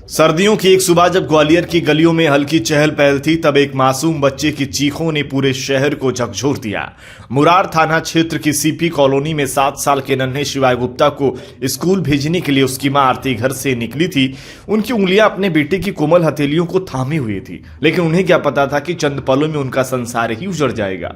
सर्दियों की एक सुबह जब ग्वालियर की गलियों में हल्की चहल पहल थी, तब एक मासूम बच्चे की चीखों ने पूरे शहर को झकझोर दिया। मुरार थाना क्षेत्र की सीपी कॉलोनी में 7 साल के नन्हे शिवाय गुप्ता को स्कूल भेजने के लिए उसकी मां आरती घर से निकली थी। उनकी उंगलियां अपने बेटे की कोमल हथेलियों को थामे हुए थी, लेकिन उन्हें क्या पता था कि चंद पलों में उनका संसार ही उजड़ जाएगा।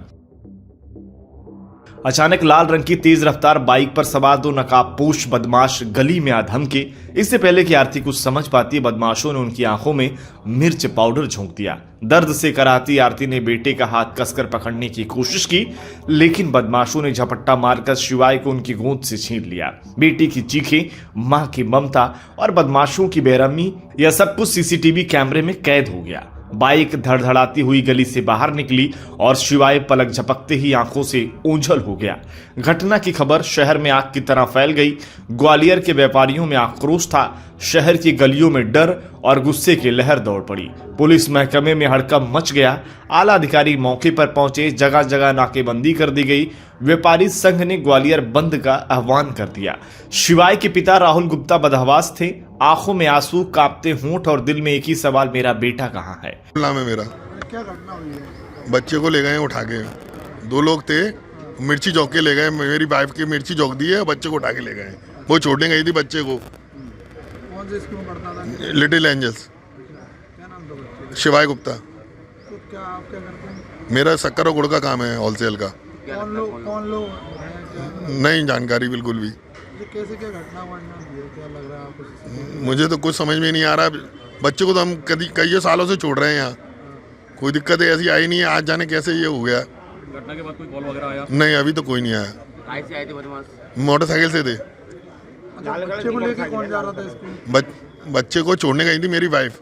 अचानक लाल रंग की तेज रफ्तार बाइक पर सवार 2 नकाबपोश बदमाश गली में आ धमके। इससे पहले कि आरती कुछ समझ पाती, बदमाशों ने उनकी आंखों में मिर्च पाउडर झोंक दिया। दर्द से कराहती आरती ने बेटे का हाथ कसकर पकड़ने की कोशिश की, लेकिन बदमाशों ने झपट्टा मारकर शिवाय को उनकी गोद से छीन लिया। बेटी की चीखें, मां की ममता और बदमाशों की बेरहमी, यह सब कुछ सीसीटीवी कैमरे में कैद हो गया। बाइक धड़धड़ाती हुई गली से बाहर निकली और शिवाय पलक झपकते ही आंखों से ओझल हो गया। घटना की खबर शहर में आग की तरह फैल गई। ग्वालियर के व्यापारियों में आक्रोश था, शहर की गलियों में डर और गुस्से की लहर दौड़ पड़ी। पुलिस महकमे में हड़कंप मच गया। आला अधिकारी मौके पर पहुंचे, जगह जगह नाकेबंदी कर दी गई। व्यापारी संघ ने ग्वालियर बंद का आह्वान कर दिया। शिवाय के पिता राहुल गुप्ता बदहवास थे, आंखों में आंसू, कांपते होंठ और दिल में एक ही सवाल, मेरा बेटा कहाँ है। नाम है मेरा। क्या घटना हुई है? बच्चे को ले गए उठा के, 2 लोग थे, मिर्ची जौक के ले गए। मेरी वाइफ की मिर्ची जौक दी है, बच्चे को उठा के ले गए। वो छोड़ने गई थी बच्चे को। कौन से स्कूल में पढ़ता था? Little angels. क्या नाम था बच्चे? शिवाय गुप्ता। तो क्या आप क्या करते हैं? मेरा शक्कर और गुड़ का काम है, होलसेल का। कौन लोग हैं? क्या नहीं जानकारी बिल्कुल भी। ये कैसे क्या घटना बढ़ना हुई है? क्या लग रहा है आपको? मुझे तो कुछ समझ में नहीं आ रहा। बच्चे को तो हम कई सालों से छोड़ रहे हैं यहाँ, कोई दिक्कत ऐसी आई नहीं है। आज जाने कैसे ये हो गया। घटना के बाद कोई कॉल वगैरह आया? नहीं, अभी तो कोई नहीं आया। कैसे आए थे बदमाश? मोटरसाइकिल से थे। अच्छा, बच्चे को लेके कौन जा रहा था स्कूल? बच्चे को छोड़ने गई थी मेरी वाइफ।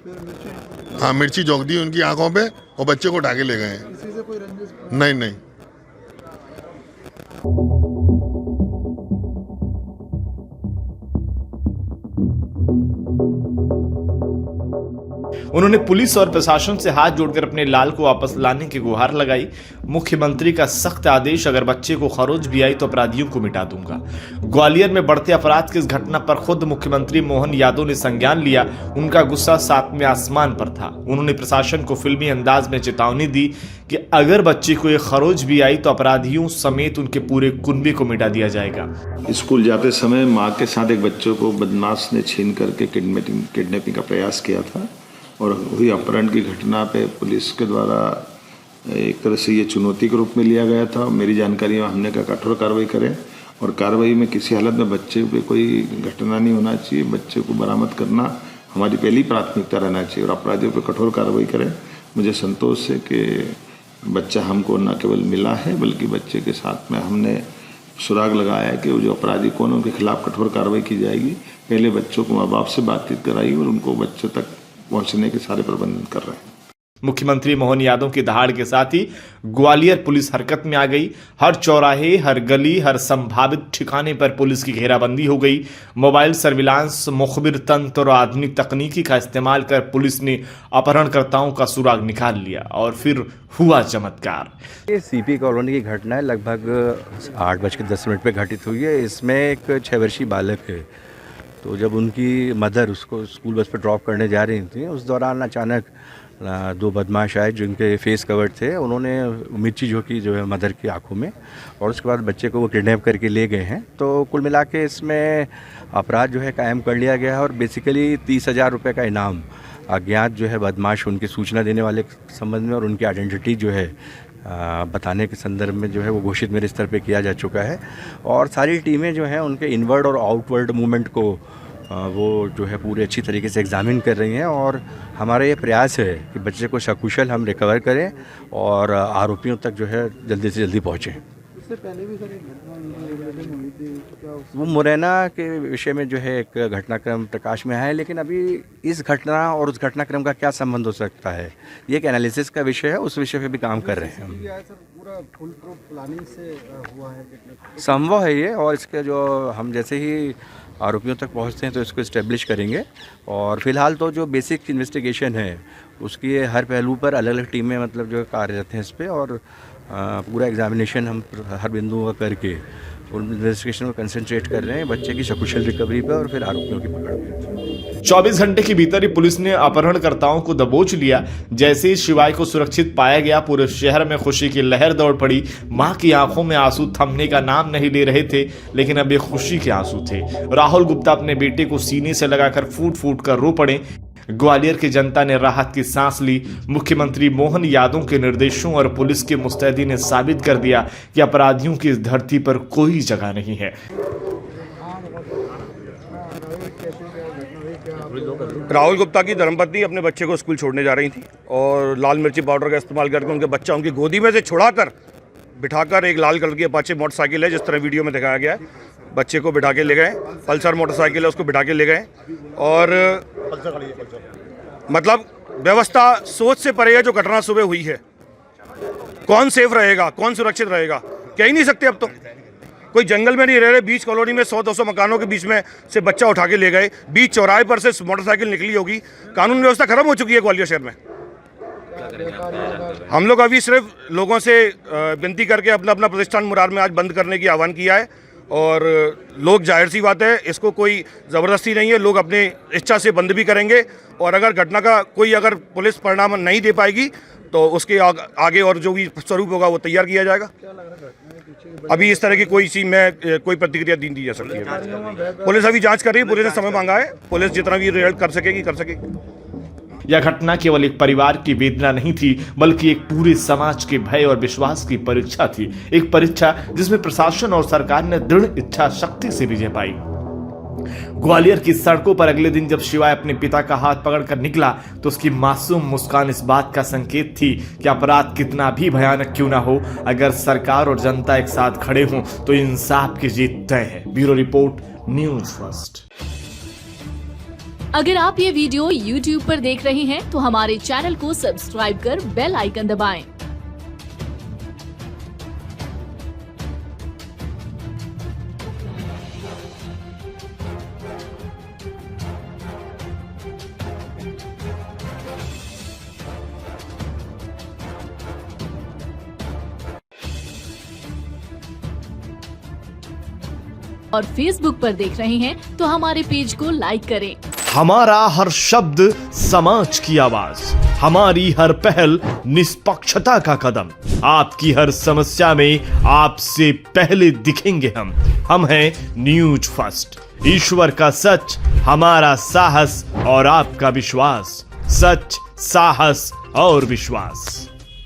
फिर मिर्ची हाँ, मिर्ची जौक दी उनकी आंखों पे और बच्चे को उठा के ले गए हैं। किसी से कोई रंजिश? नहीं नहीं। उन्होंने पुलिस और प्रशासन से हाथ जोड़कर अपने लाल को वापस लाने की गुहार लगाई। मुख्यमंत्री का सख्त आदेश, अगर बच्चे को खरोच भी आई तो अपराधियों को मिटा दूंगा। ग्वालियर में बढ़ते अपराध की इस घटना पर खुद मुख्यमंत्री मोहन यादव ने संज्ञान लिया। उनका गुस्सा 7वें आसमान पर था। उन्होंने प्रशासन को फिल्मी अंदाज में चेतावनी दी कि अगर बच्चे को एक खरोच भी आई तो अपराधियों समेत उनके पूरे कुनबे को मिटा दिया जाएगा। स्कूल जाते समय मां के साथ एक बच्चे को बदमाश ने छीन करके किडनैपिंग का प्रयास किया था और हुई अपहरण की घटना पे पुलिस के द्वारा एक तरह से ये चुनौती के रूप में लिया गया था। मेरी जानकारी में हमने कहा कठोर कार्रवाई करें और कार्रवाई में किसी हालत में बच्चे पे कोई घटना नहीं होना चाहिए। बच्चे को बरामद करना हमारी पहली प्राथमिकता रहना चाहिए और अपराधियों पर कठोर कार्रवाई करें। मुझे संतोष है कि बच्चा हमको न केवल मिला है बल्कि बच्चे के साथ में हमने सुराग लगाया है कि जो अपराधी कौन उनके खिलाफ कठोर कार्रवाई की जाएगी। पहले बच्चों को माँ बाप से बातचीत कराई और उनको बच्चों तक पहुंचने के सारे प्रबंध कर रहे हैं। मुख्यमंत्री मोहन यादव की दहाड़ के साथ ही ग्वालियर पुलिस हरकत में आ गई। हर चौराहे, हर गली, हर संभावित ठिकाने पर पुलिस की घेराबंदी हो गई। मोबाइल सर्विलांस, मुखबिर तंत्र और आधुनिक तकनीकी का इस्तेमाल कर पुलिस ने अपहरणकर्ताओं का सुराग निकाल लिया और फिर हुआ चमत्कार। ये सीपी कॉलोनी की घटना है, लगभग 8:10 पे घटित हुई है। इसमें एक 6 वर्षीय बालक है। तो जब उनकी मदर उसको स्कूल बस पर ड्रॉप करने जा रही थी, उस दौरान अचानक 2 बदमाश आए जिनके फेस कवर्ड थे। उन्होंने मिर्ची झोंकी जो है मदर की आंखों में और उसके बाद बच्चे को वो किडनैप करके ले गए हैं। तो कुल मिला के इसमें अपराध जो है कायम कर लिया गया है और बेसिकली 30,000 रुपये का इनाम अज्ञात जो है बदमाश उनकी सूचना देने वाले संबंध में और उनकी आइडेंटिटी जो है बताने के संदर्भ में जो है वो घोषित मेरे स्तर पे किया जा चुका है। और सारी टीमें जो हैं उनके इनवर्ड और आउटवर्ड मूवमेंट को वो जो है पूरे अच्छी तरीके से एग्जामिन कर रही हैं और हमारा ये प्रयास है कि बच्चे को सकुशल हम रिकवर करें और आरोपियों तक जो है जल्दी से जल्दी पहुँचें। इससे पहले भी सर एक घटना हुई थी, क्या वो मुरैना के विषय में जो है एक घटनाक्रम प्रकाश में आया है, लेकिन अभी इस घटना और उस घटनाक्रम का क्या संबंध हो सकता है, ये एक एनालिसिस का विषय है, उस विषय पे भी काम कर रहे हैं हम। ये है सर पूरा फुल प्रूफ प्लानिंग से हुआ है किडनैप? संभव है ये, और इसके जो हम जैसे ही आरोपियों तक पहुंचते हैं तो इसको इस्टेब्लिश करेंगे, और फिलहाल तो जो बेसिक इन्वेस्टिगेशन है उसकी हर पहलू पर अलग अलग टीमें मतलब जो कार्यरत हैं इस पर, और पूरा एग्जामिनेशन हम हर बिंदुओं का करके उन इन्वेस्टिगेशन को कंसंट्रेट कर रहे हैं बच्चे की सकुशल रिकवरी पर और फिर आरोपियों की पकड़ पे। 24 घंटे के भीतर ही पुलिस ने अपहरणकर्ताओं को दबोच लिया। जैसे ही शिवाय को सुरक्षित पाया गया, पूरे शहर में खुशी की लहर दौड़ पड़ी। मां की आंखों में आंसू थमने का नाम नहीं ले रहे थे, लेकिन अब ये खुशी के आंसू थे। राहुल गुप्ता अपने बेटे को सीने से लगाकर फूट फूट कर रो पड़े। ग्वालियर की जनता ने राहत की सांस ली। मुख्यमंत्री मोहन यादव के निर्देशों और पुलिस की मुस्तैदी ने साबित कर दिया कि अपराधियों की इस धरती पर कोई जगह नहीं है। राहुल गुप्ता की धर्मपत्नी अपने बच्चे को स्कूल छोड़ने जा रही थी और लाल मिर्ची पाउडर का इस्तेमाल करके उनके बच्चा उनकी गोदी में से छुड़ाकर बिठाकर, एक लाल कलर की अपाचे मोटरसाइकिल है जिस तरह वीडियो में दिखाया गया है, बच्चे को बिठा के ले गए। पल्सर मोटरसाइकिल है, उसको बिठा के ले गए। और मतलब व्यवस्था सोच से परे है जो घटना सुबह हुई है। कौन सेफ रहेगा, कौन सुरक्षित रहेगा, कह ही नहीं सकते। अब तो कोई जंगल में नहीं रह रहे, बीच कॉलोनी में 100-200 मकानों के बीच में से बच्चा उठा के ले गए, बीच चौराहे पर से मोटरसाइकिल निकली होगी। कानून व्यवस्था खत्म हो चुकी है ग्वालियर शहर में। हम लोग अभी सिर्फ लोगों से विनती करके अपना अपना प्रतिष्ठान मुरार में आज बंद करने की आह्वान किया है, और लोग, जाहिर सी बात है, इसको कोई ज़बरदस्ती नहीं है, लोग अपने इच्छा से बंद भी करेंगे। और अगर घटना का कोई अगर पुलिस परिणाम नहीं दे पाएगी तो उसके आगे और जो भी स्वरूप होगा वो तैयार किया जाएगा। अभी इस तरह की कोई चीज़ में कोई प्रतिक्रिया दी जा सकती है। पुलिस अभी जांच कर रही है, पुलिस ने समय मांगा है, पुलिस जितना भी रिजल्ट कर सकेगी कर सकेगी। यह घटना केवल एक परिवार की वेदना नहीं थी, बल्कि एक पूरे समाज के भय और विश्वास की परीक्षा थी। एक परीक्षा जिसमें प्रशासन और सरकार ने दृढ़ इच्छा शक्ति से विजय पाई। ग्वालियर की सड़कों पर अगले दिन जब शिवाय अपने पिता का हाथ पकड़कर निकला तो उसकी मासूम मुस्कान इस बात का संकेत थी कि अपराध कितना भी भयानक क्यों ना हो, अगर सरकार और जनता एक साथ खड़े हों तो इंसाफ की जीत तय है। Bureau report, news first. अगर आप ये वीडियो YouTube पर देख रहे हैं तो हमारे चैनल को सब्सक्राइब कर बेल आइकन दबाएं। और Facebook पर देख रहे हैं तो हमारे पेज को लाइक करें। हमारा हर शब्द समाज की आवाज, हमारी हर पहल निष्पक्षता का कदम। आपकी हर समस्या में आपसे पहले दिखेंगे हम हैं न्यूज फर्स्ट। ईश्वर का सच, हमारा साहस और आपका विश्वास। सच, साहस और विश्वास।